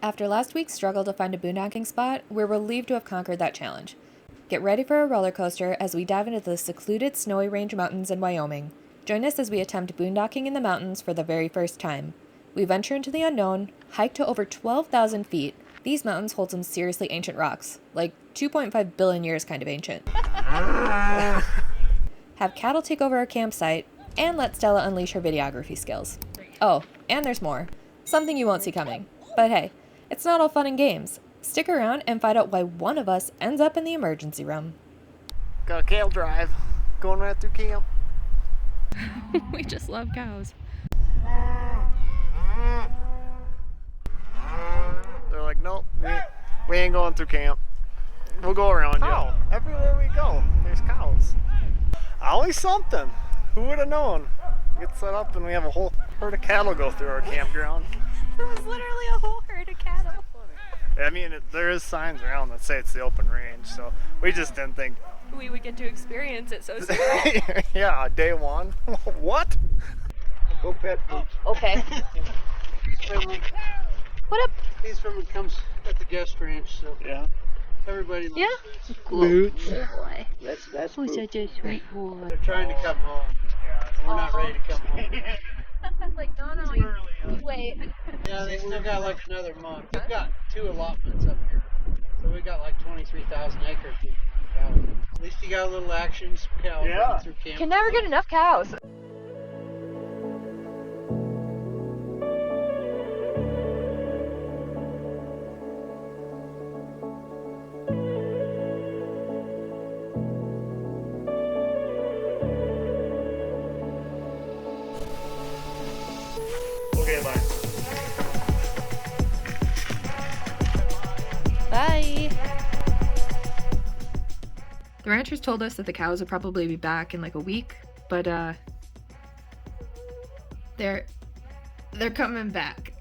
After last week's struggle to find a boondocking spot, we're relieved to have conquered that challenge. Get ready for a roller coaster as we dive into the secluded Snowy Range Mountains in Wyoming. Join us as we attempt boondocking in the mountains for the very first time. We venture into the unknown, hike to over 12,000 feet. These mountains hold some seriously ancient rocks, like 2.5 billion years kind of ancient. Have cattle take over our campsite, and let Stella unleash her videography skills. Oh, and there's more. Something you won't see coming. But hey, it's not all fun and games. Stick around and find out why one of us ends up in the emergency room. Got a cattle drive going right through camp. We just love cows. They're like, nope, we ain't going through camp. We'll go around you. Everywhere we go, there's cows. Always something. Who would have known? We get set up and we have a whole herd of cattle go through our campground. It was literally a whole herd of cattle. I mean, there is signs around that say it's the open range, so we just didn't think We would get to experience it so soon. yeah, day one. What? Go pet Boots. Okay. What up? He's from comes at the guest ranch, so Yeah. everybody likes Yeah? this. Boots. Good boy. That's Who's Boots. such a sweet boy. They're trying to come home. We're not ready to come home. Like, no, you wait. Yeah, they still got like another month. We've got 2 allotments up here, so we got like 23,000 acres. We can run cows. At least you got a little action, some cows Yeah. running through camp. Can never get enough cows. Okay, bye. Bye. The ranchers told us that the cows would probably be back in like a week, but they're coming back.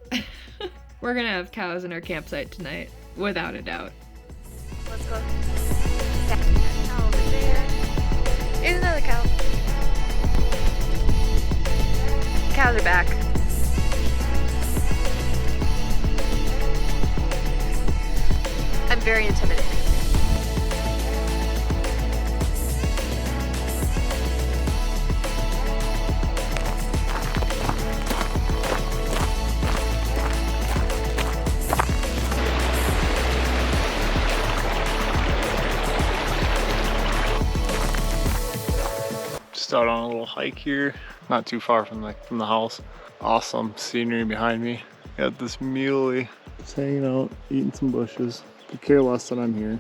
We're gonna have cows in our campsite tonight, without a doubt. Let's go. Cow over there. Here's another cow. Cows are back. I'm very intimidated. Just out on a little hike here, not too far from the house. Awesome scenery behind me. Got this muley. It's hanging out, eating some bushes. Could care less that I'm here.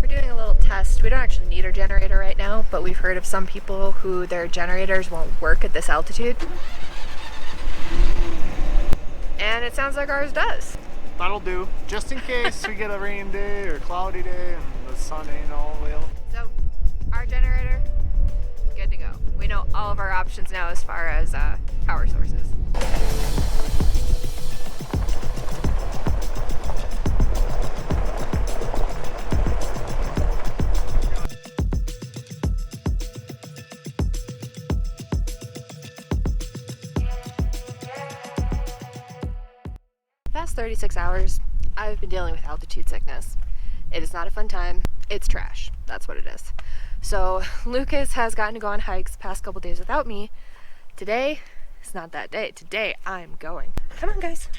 We're doing a little test. We don't actually need our generator right now, but we've heard of some people who their generators won't work at this altitude. And it sounds like ours does. That'll do, just in case we get a rain day or cloudy day and the sun ain't all the way out. So, our generator, good to go. We know all of our options now as far as power sources. Past 36 hours, I've been dealing with altitude sickness. It is not a fun time. It's trash. That's what it is. So Lucas has gotten to go on hikes the past couple days without me. Today, it's not that day. Today, I'm going. Come on, guys.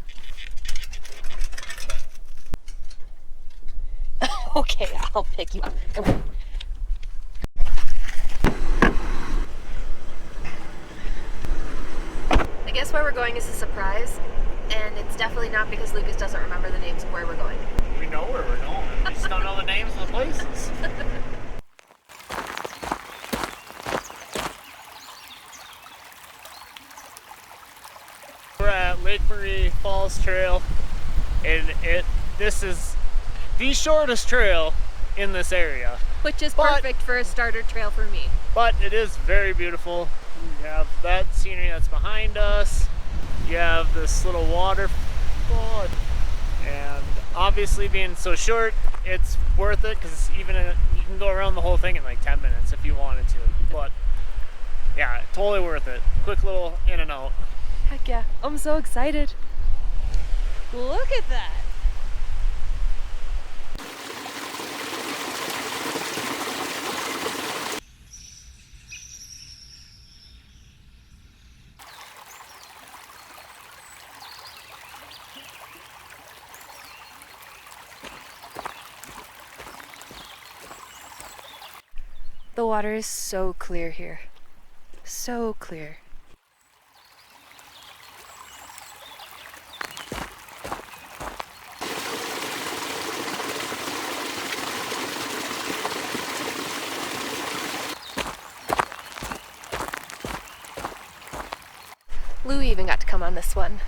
Okay, I'll pick you up. Come on. I guess where we're going is a surprise. And it's definitely not because Lucas doesn't remember the names of where we're going. We know where we're going, we just don't know the names of the places. We're at Lake Marie Falls Trail, and this is the shortest trail in this area. Which is perfect for a starter trail for me. But it is very beautiful. We have that scenery that's behind us. you have this little waterfall, and obviously being so short, it's worth it because you can go around the whole thing in like 10 minutes if you wanted to. But yeah, totally worth it. Quick little in and out. Heck yeah, I'm so excited. Look at that. The water is so clear here. So clear. Louis even got to come on this one.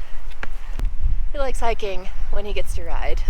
He likes hiking when he gets to ride.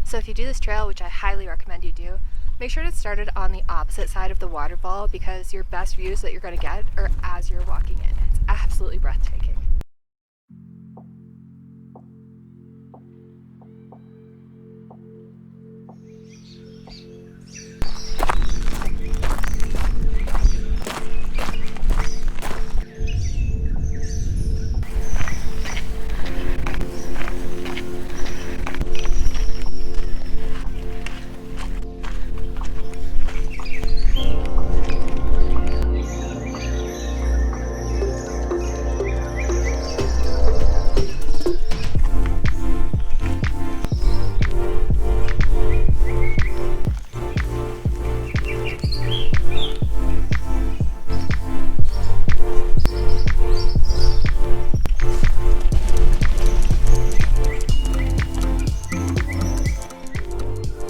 So if you do this trail, which I highly recommend you do, make sure to start it on the opposite side of the waterfall because your best views that you're going to get are as you're walking in. It's absolutely breathtaking.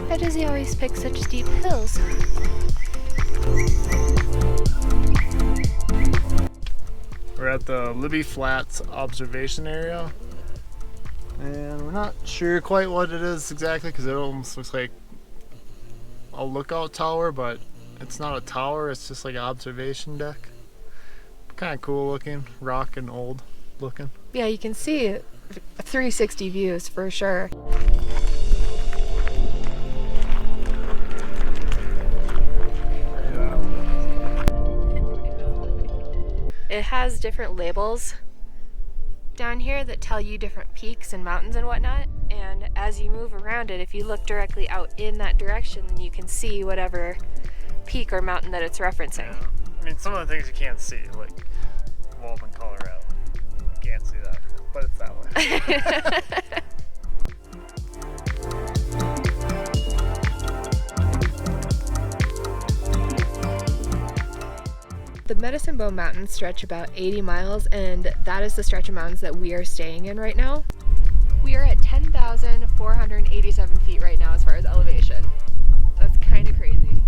Why does he always pick such steep hills? We're at the Libby Flats observation area, and we're not sure quite what it is exactly because it almost looks like a lookout tower, but it's not a tower, it's just like an observation deck. Kind of cool looking, rock and old looking. Yeah, you can see 360 views for sure. It has different labels down here that tell you different peaks and mountains and whatnot, and as you move around it, if you look directly out in that direction, then you can see whatever peak or mountain that it's referencing. Yeah. I mean, some of the things you can't see, like Walden, Colorado. You can't see that, but it's that way. The Medicine Bow Mountains stretch about 80 miles, and that is the stretch of mountains that we are staying in right now. We are at 10,487 feet right now as far as elevation. That's kind of crazy.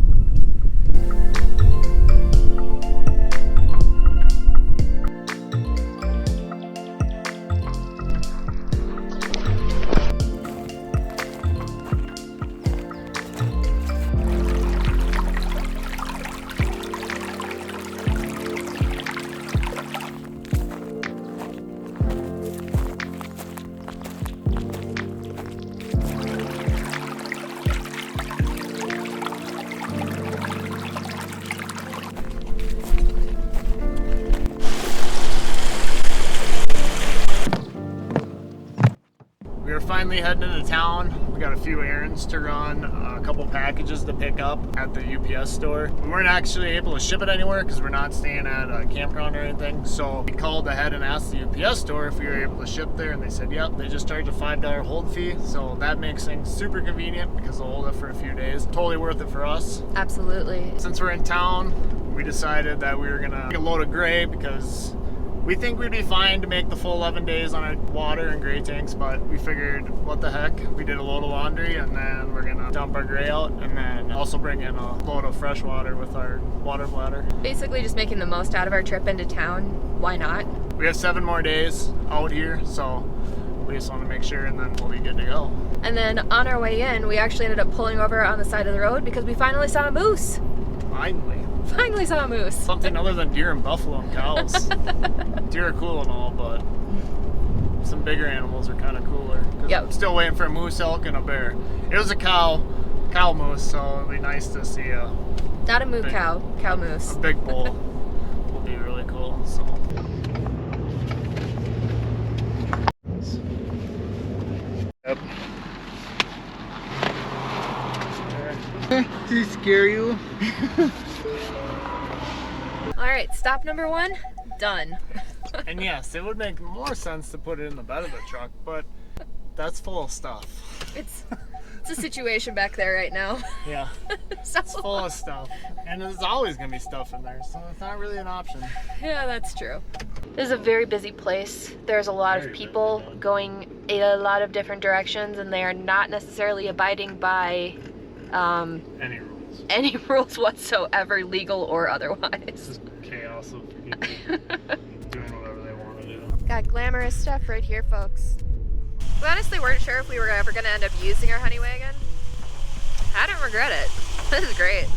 finally heading into town. We got a few errands to run, a couple packages to pick up at the UPS store. We weren't actually able to ship it anywhere because we're not staying at a campground or anything. So we called ahead and asked the UPS store if we were able to ship there, and they said, yep, they just charge a $5 hold fee. So that makes things super convenient because they'll hold it for a few days. Totally worth it for us. Absolutely. Since we're in town, we decided that we were gonna get a load of gray because we think we'd be fine to make the full 11 days on our water and gray tanks, but we figured, what the heck? We did a load of laundry, and then we're gonna dump our gray out, and then also bring in a load of fresh water with our water bladder. Basically just making the most out of our trip into town. Why not? We have 7 more days out here, so we just want to make sure, and then we'll be good to go. And then on our way in, we actually ended up pulling over on the side of the road because we finally saw a moose. Finally saw a moose. Something other than deer and buffalo and cows. Deer are cool and all, but some bigger animals are kind of cooler. Yep. I'm still waiting for a moose, elk, and a bear. It was a cow moose, so it'll be nice to see a... Not a moo cow moose. A big bull will be really cool, so... Yep. Does he scare you? Alright, stop number 1, done. And yes, it would make more sense to put it in the bed of the truck, but that's full of stuff. It's a situation back there right now. Yeah, So, it's full of stuff. And there's always going to be stuff in there, so it's not really an option. yeah, that's true. This is a very busy place. There's a lot of people going a lot of different directions, and they are not necessarily abiding by Any rules. any rules whatsoever, legal or otherwise. Just chaos of people doing whatever they want to do. Got glamorous stuff right here, folks. We honestly weren't sure if we were ever going to end up using our honey wagon. I don't regret it. This is great.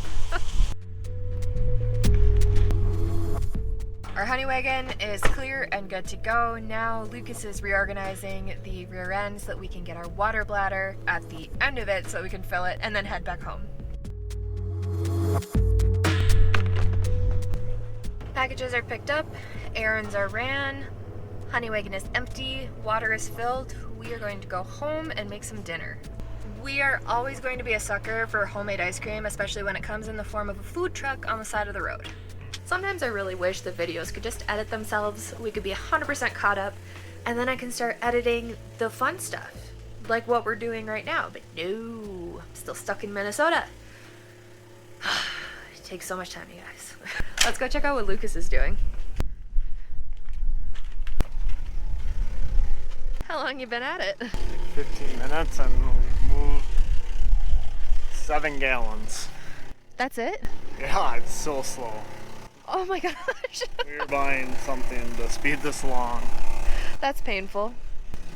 Our honey wagon is clear and good to go. Now Lucas is reorganizing the rear end so that we can get our water bladder at the end of it so we can fill it and then head back home. Packages are picked up, errands are ran, honey wagon is empty, water is filled. We are going to go home and make some dinner. We are always going to be a sucker for homemade ice cream, especially when it comes in the form of a food truck on the side of the road. Sometimes I really wish the videos could just edit themselves, we could be 100% caught up, and then I can start editing the fun stuff, like what we're doing right now. But no, I'm still stuck in Minnesota. It takes so much time, you guys. Let's go check out what Lucas is doing. How long you been at it? 15 minutes and we've moved 7 gallons. That's it? Yeah, it's so slow. Oh my gosh. We were buying something to speed this along. That's painful.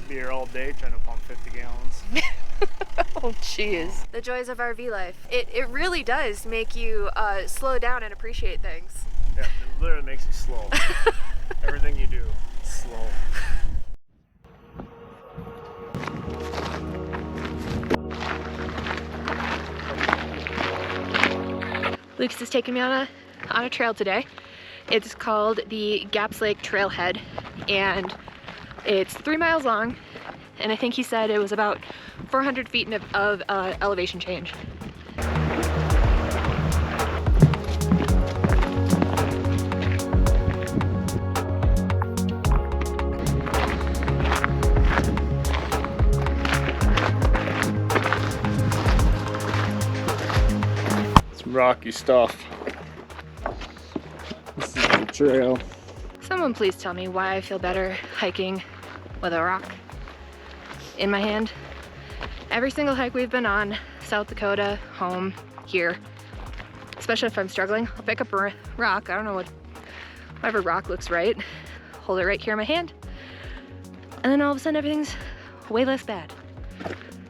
Be here all day trying to pump 50 gallons. Oh jeez. The joys of RV life. It really does make you slow down and appreciate things. Yeah, it literally makes you slow. Everything you do, slow. Lucas is taking me on a trail today. It's called the Gaps Lake Trailhead, and it's 3 miles long, and I think he said it was about 400 feet of elevation change. Rocky stuff. This is the trail. Someone please tell me why I feel better hiking with a rock in my hand. Every single hike we've been on, South Dakota, home, here, especially if I'm struggling, I'll pick up a rock, I don't know whatever rock looks right, hold it right here in my hand, and then all of a sudden everything's way less bad.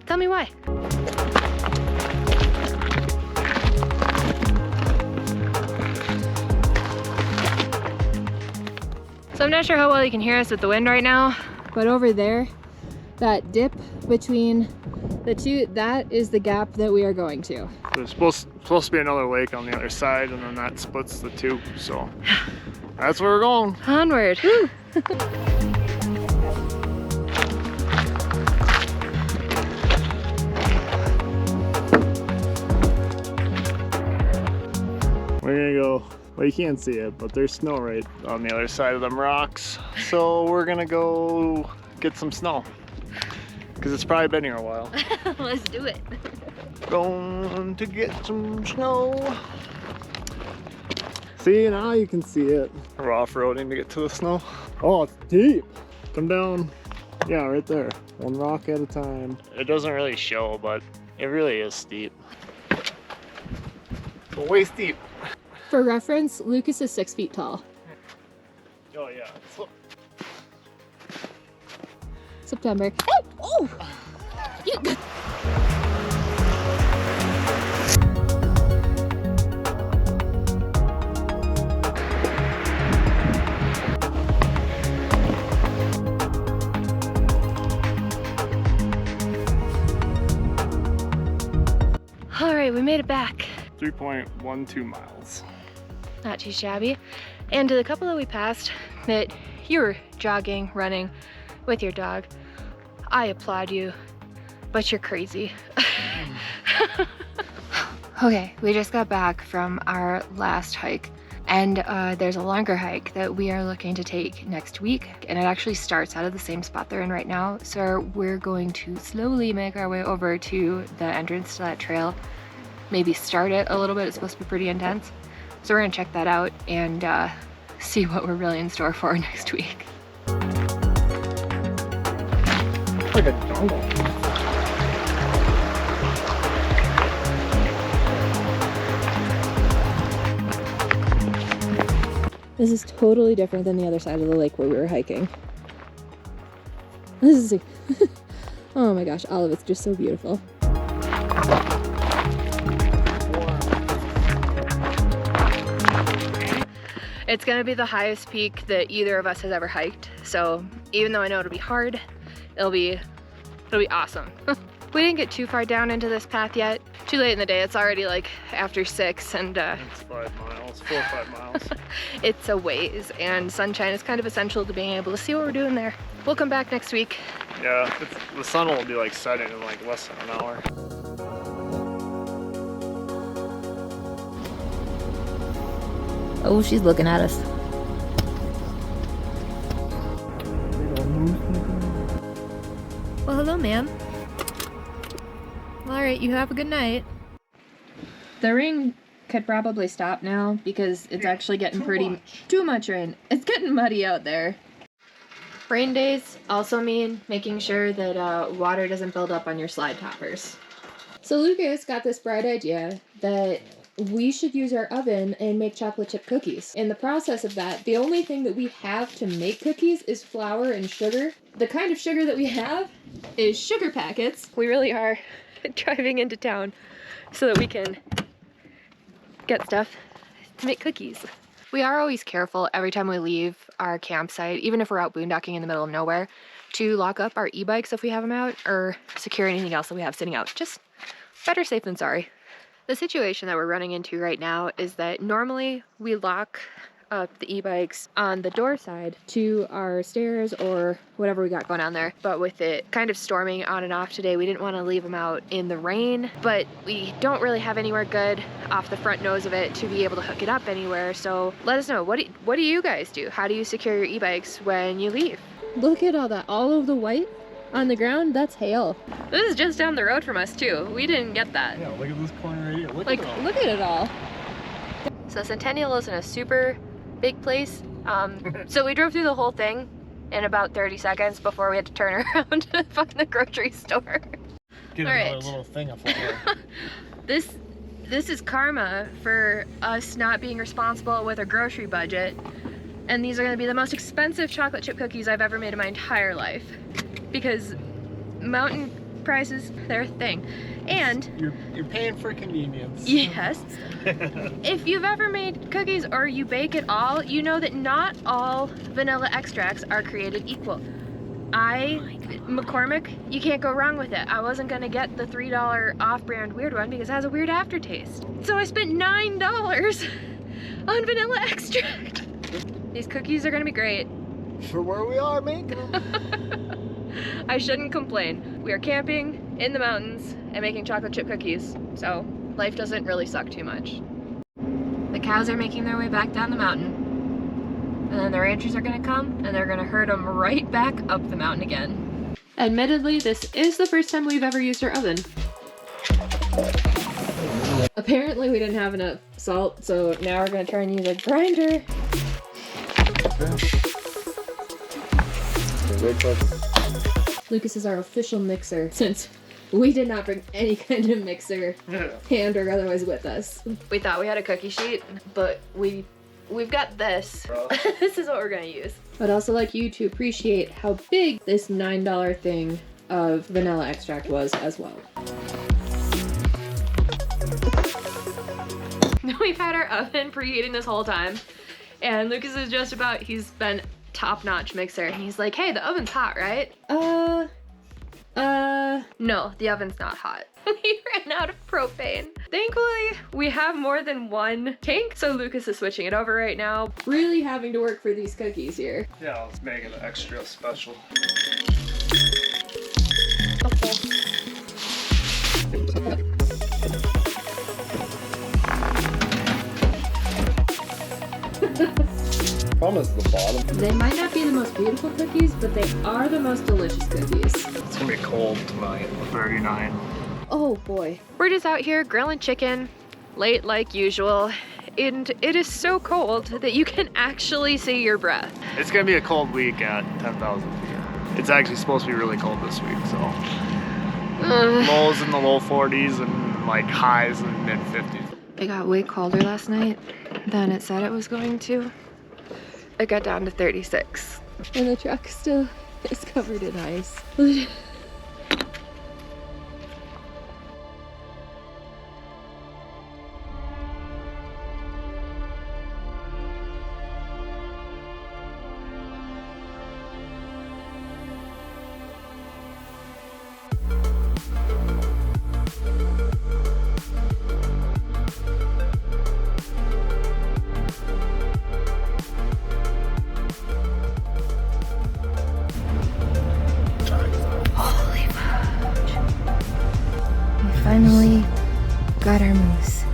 Tell me why. So I'm not sure how well you can hear us with the wind right now, but over there, that dip between the two, that is the gap that we are going to. There's supposed to be another lake on the other side, and then that splits the two, so that's where we're going. Onward. go. Well, you can't see it, but there's snow right on the other side of them rocks. So we're gonna go get some snow. Because it's probably been here a while. Let's do it. Going to get some snow. See, now you can see it. We're off-roading to get to the snow. Oh, it's deep. Come down. Yeah, right there. One rock at a time. It doesn't really show, but it really is steep. But way steep. For reference, Lucas is 6 feet tall. Oh yeah. September. Oh! You... All right, we made it back. 3.12 miles. Not too shabby. And to the couple that we passed that you were jogging, running with your dog, I applaud you, but you're crazy. Okay, we just got back from our last hike, and there's a longer hike that we are looking to take next week, and it actually starts out of the same spot they're in right now. So we're going to slowly make our way over to the entrance to that trail, maybe start it a little bit. It's supposed to be pretty intense. So we're gonna check that out and see what we're really in store for next week. Like a jungle. This is totally different than the other side of the lake where we were hiking. This is, oh my gosh, all of it's just so beautiful. It's gonna be the highest peak that either of us has ever hiked. So even though I know it'll be hard, it'll be awesome. We didn't get too far down into this path yet. Too late in the day. It's already like after 6 and It's 5 miles, 4 or 5 miles. it's a ways, and sunshine is kind of essential to being able to see what we're doing there. We'll come back next week. Yeah, the sun will be like setting in like less than an hour. Oh, she's looking at us. Well, hello, ma'am. All right, you have a good night. The rain could probably stop now because it's actually getting too much rain. It's getting muddy out there. Rain days also mean making sure that water doesn't build up on your slide toppers. So Lucas got this bright idea that we should use our oven and make chocolate chip cookies. In the process of that, the only thing that we have to make cookies is flour and sugar. The kind of sugar that we have is sugar packets. We really are driving into town so that we can get stuff to make cookies. We are always careful every time we leave our campsite, even if we're out boondocking in the middle of nowhere, to lock up our e-bikes if we have them out or secure anything else that we have sitting out. Just better safe than sorry. The situation that we're running into right now is that normally we lock up the e-bikes on the door side to our stairs or whatever we got going on there. But with it kind of storming on and off today, we didn't want to leave them out in the rain, but we don't really have anywhere good off the front nose of it to be able to hook it up anywhere. So let us know, what do you guys do? How do you secure your e-bikes when you leave? Look at all that, all of the white on the ground, that's hail. This is just down the road from us too. We didn't get that. Yeah, look at this corner right here. Look at it all. So Centennial is in a super big place. So we drove through the whole thing in about 30 seconds before we had to turn around to find the grocery store. Get another little thing of flour. This is karma for us not being responsible with our grocery budget. And these are gonna be the most expensive chocolate chip cookies I've ever made in my entire life. Because mountain prices, they're a thing. And you're paying for convenience. Yes. If you've ever made cookies or you bake at all, you know that not all vanilla extracts are created equal. McCormick, you can't go wrong with it. I wasn't gonna get the $3 off-brand weird one because it has a weird aftertaste. So I spent $9 on vanilla extract. These cookies are gonna be great. For where we are making them. I shouldn't complain. We are camping in the mountains and making chocolate chip cookies, so life doesn't really suck too much. The cows are making their way back down the mountain. And then the ranchers are gonna come and they're gonna herd them right back up the mountain again. Admittedly, this is the first time we've ever used our oven. Apparently we didn't have enough salt, so now we're gonna try and use a grinder. Lucas is our official mixer since we did not bring any kind of mixer, hand or otherwise, with us. We thought we had a cookie sheet, but we've got this. This is what we're gonna use. I'd also like you to appreciate how big this $9 thing of vanilla extract was as well. We've had our oven preheating this whole time, and Lucas is just about, he's been top-notch mixer, and he's like, hey, the oven's hot, right? No, the oven's not hot. We ran out of propane. Thankfully, we have more than one tank, so Lucas is switching it over right now. Really having to work for these cookies here. Yeah, let's make it extra special. Problem is the bottom. They might not be the most beautiful cookies, but they are the most delicious cookies. It's gonna be cold tonight, 39. Oh boy. We're just out here grilling chicken, late like usual, and it is so cold that you can actually see your breath. It's gonna be a cold week at 10,000 feet. It's actually supposed to be really cold this week, so. Lows in the low 40s and like highs in the mid 50s. It got way colder last night than it said it was going to. It got down to 36. And the truck still is covered in ice. Finally got our moose.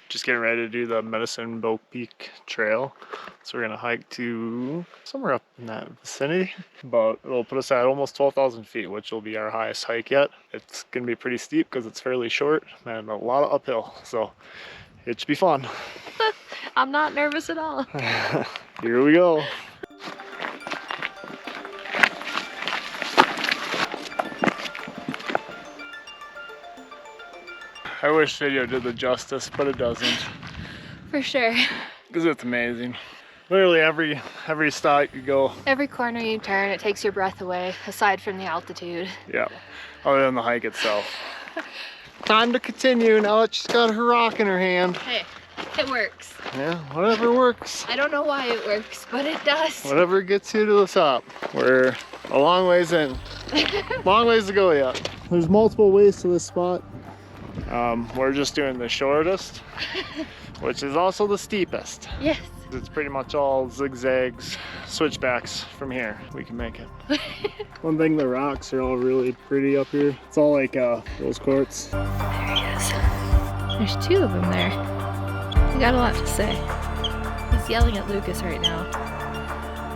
Just getting ready to do the Medicine Bow Peak Trail. So we're gonna hike to somewhere up in that vicinity, but it'll put us at almost 12,000 feet, which will be our highest hike yet. It's gonna be pretty steep because it's fairly short and a lot of uphill, so it should be fun. I'm not nervous at all. Here we go. I wish video did the justice, but it doesn't. For sure. Because it's amazing. Literally every stop you go. Every corner you turn, it takes your breath away, aside from the altitude. Yeah, other than the hike itself. Time to continue now that she's got her rock in her hand. Hey, it works. Yeah, whatever works. I don't know why it works, but it does. Whatever gets you to the top. We're a long ways in. Long ways to go yet. There's multiple ways to this spot. We're just doing the shortest, which is also the steepest. Yes. It's pretty much all zigzags, switchbacks from here. We can make it. One thing, the rocks are all really pretty up here. It's all like rose quartz. There he is. There's two of them there. He got a lot to say. He's yelling at Lucas right now.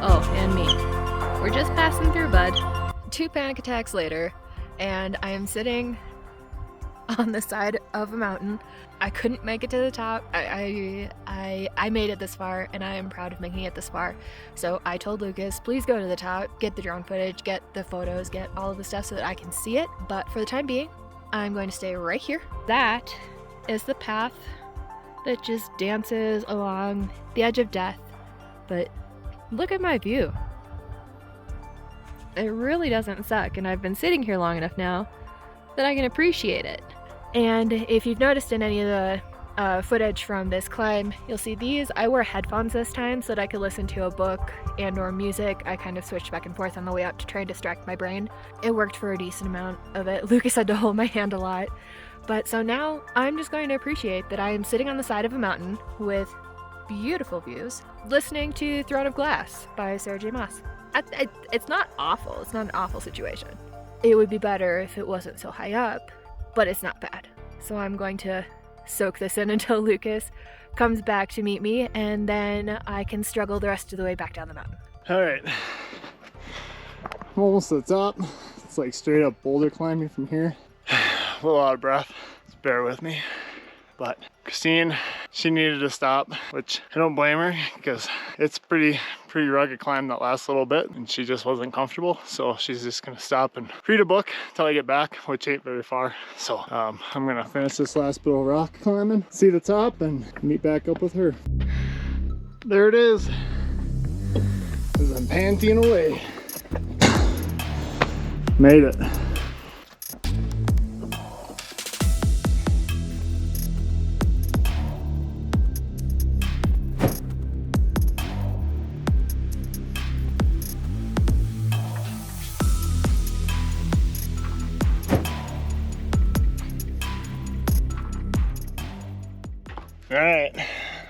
Oh, and me. We're just passing through, bud. 2 panic attacks later, and I am sitting on the side of a mountain. I couldn't make it to the top. I made it this far, and I am proud of making it this far. So I told Lucas, please go to the top, get the drone footage, get the photos, get all of the stuff so that I can see it. But for the time being, I'm going to stay right here. That is the path that just dances along the edge of death. But look at my view. It really doesn't suck, and I've been sitting here long enough now that I can appreciate it. And if you've noticed in any of the footage from this climb, you'll see these. I wore headphones this time so that I could listen to a book and or music. I kind of switched back and forth on the way up to try and distract my brain. It worked for a decent amount of it. Lucas had to hold my hand a lot. But so now I'm just going to appreciate that I am sitting on the side of a mountain with beautiful views, listening to Throne of Glass by Sarah J. Maas. It's not awful. It's not an awful situation. It would be better if it wasn't so high up, but it's not bad. So I'm going to soak this in until Lucas comes back to meet me, and then I can struggle the rest of the way back down the mountain. All right, I'm almost at the top. It's like straight up boulder climbing from here. A little out of breath, just bear with me. But Christine, she needed to stop, which I don't blame her, because it's pretty rugged climb that last little bit, and she just wasn't comfortable. So she's just gonna stop and read a book until I get back, which ain't very far. So I'm gonna finish this last bit of rock climbing, see the top, and meet back up with her. There it is. As I'm panting away. Made it. All right,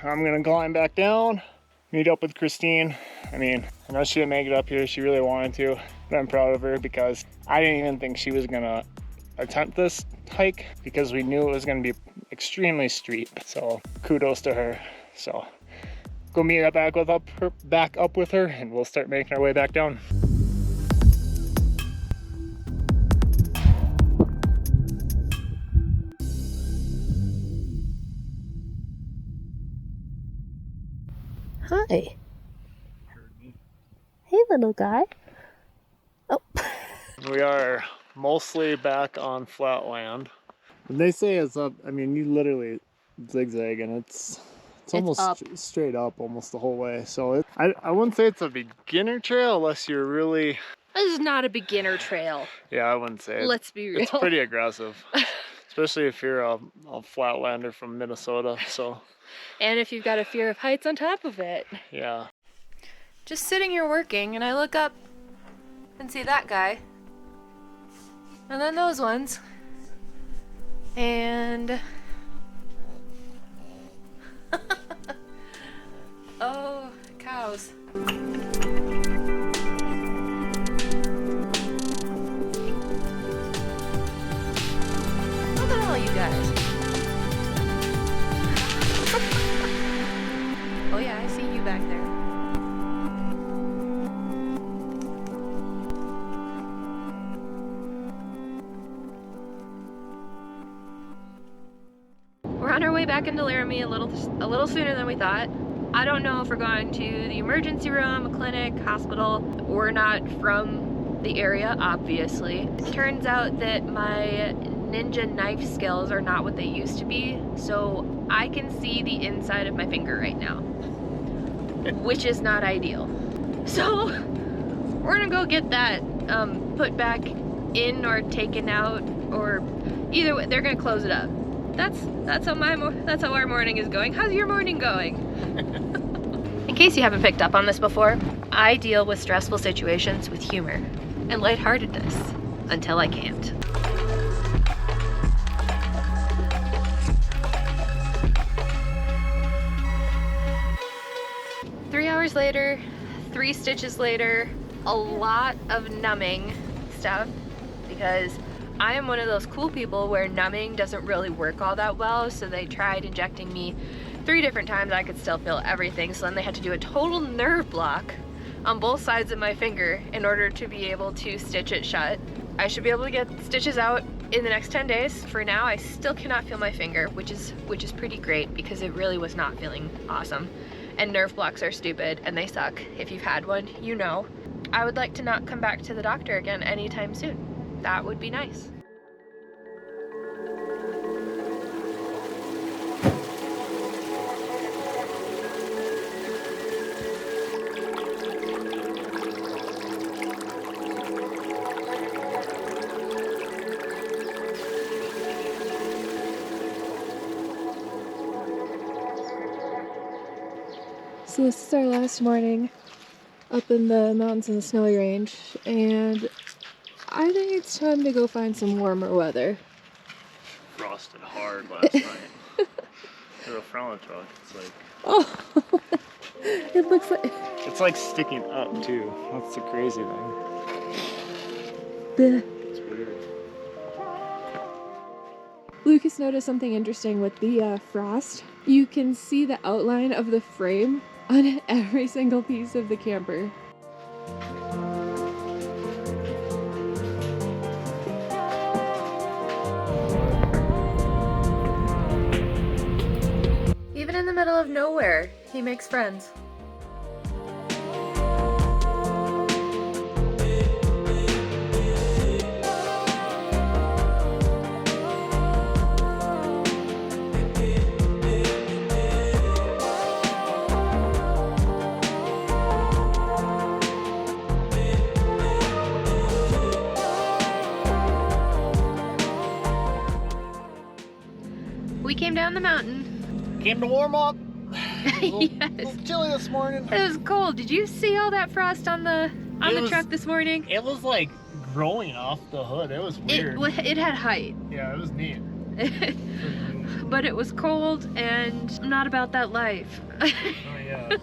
I'm gonna climb back down, meet up with Christine. I mean, I know she didn't make it up here, she really wanted to, but I'm proud of her because I didn't even think she was gonna attempt this hike because we knew it was gonna be extremely steep. So kudos to her. So go meet her back up with her, and we'll start making our way back down. Hi. Hey, little guy. Oh. We are mostly back on flat land. When they say it's up, I mean, you literally zigzag, and it's almost straight up almost the whole way. So I wouldn't say it's a beginner trail unless you're really... This is not a beginner trail. Yeah, I wouldn't say it. Let's be real. It's pretty aggressive, especially if you're a flatlander from Minnesota. So. And if you've got a fear of heights on top of it. Yeah. Just sitting here working, and I look up and see that guy. And then those ones. And... oh, cows. What the hell are you guys? Oh yeah, I see you back there. We're on our way back into Laramie a little sooner than we thought. I don't know if we're going to the emergency room, a clinic, hospital. We're not from the area, obviously. It turns out that my ninja knife skills are not what they used to be, so I can see the inside of my finger right now, which is not ideal. So we're gonna go get that put back in or taken out, or either way, they're gonna close it up. That's how our morning is going. How's your morning going? In case you haven't picked up on this before, I deal with stressful situations with humor and lightheartedness until I can't. Later, 3 stitches later, a lot of numbing stuff, because I am one of those cool people where numbing doesn't really work all that well, so they tried injecting me 3 different times. I could still feel everything, so then they had to do a total nerve block on both sides of my finger in order to be able to stitch it shut. I should be able to get stitches out in the next 10 days. For now, I still cannot feel my finger, which is pretty great because it really was not feeling awesome. And nerve blocks are stupid and they suck. If you've had one, you know. I would like to not come back to the doctor again anytime soon. That would be nice. So this is our last morning up in the mountains in the snowy range, and I think it's time to go find some warmer weather. Frosted hard last night. The front of the truck, it's like... Oh, it looks like... It's like sticking up too. That's the crazy thing. Bleh. It's weird. Lucas noticed something interesting with the frost. You can see the outline of the frame on every single piece of the camper. Even in the middle of nowhere, he makes friends. We came down the mountain. Came to warm up. Yes. A little chilly this morning. It was cold. Did you see all that frost on the truck this morning? It was like growing off the hood. It was weird. It had height. Yeah, it was neat. But it was cold, and I'm not about that life. Oh yeah.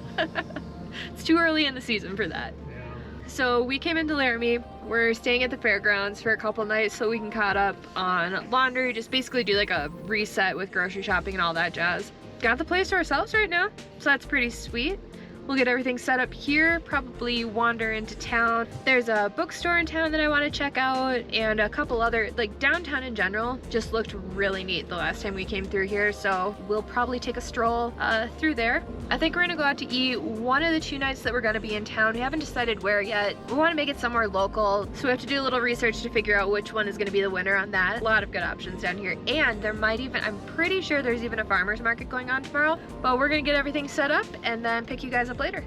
It's too early in the season for that. Yeah. So we came into Laramie. We're staying at the fairgrounds for a couple nights so we can caught up on laundry, just basically do like a reset with grocery shopping and all that jazz. Got the place to ourselves right now, so that's pretty sweet. We'll get everything set up here, probably wander into town. There's a bookstore in town that I want to check out, and a couple other, like downtown in general, just looked really neat the last time we came through here, so we'll probably take a stroll through there. I think we're gonna go out to eat one of the 2 nights that we're gonna be in town. We haven't decided where yet. We want to make it somewhere local, so we have to do a little research to figure out which one is gonna be the winner on that. A lot of good options down here, and there might even, I'm pretty sure there's even a farmer's market going on tomorrow, but we're gonna get everything set up and then pick you guys up later.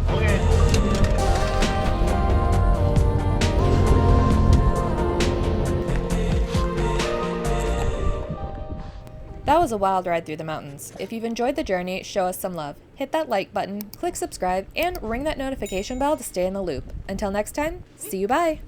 Okay. That was a wild ride through the mountains. If you've enjoyed the journey, show us some love. Hit that like button, click subscribe, and ring that notification bell to stay in the loop. Until next time, see you, bye!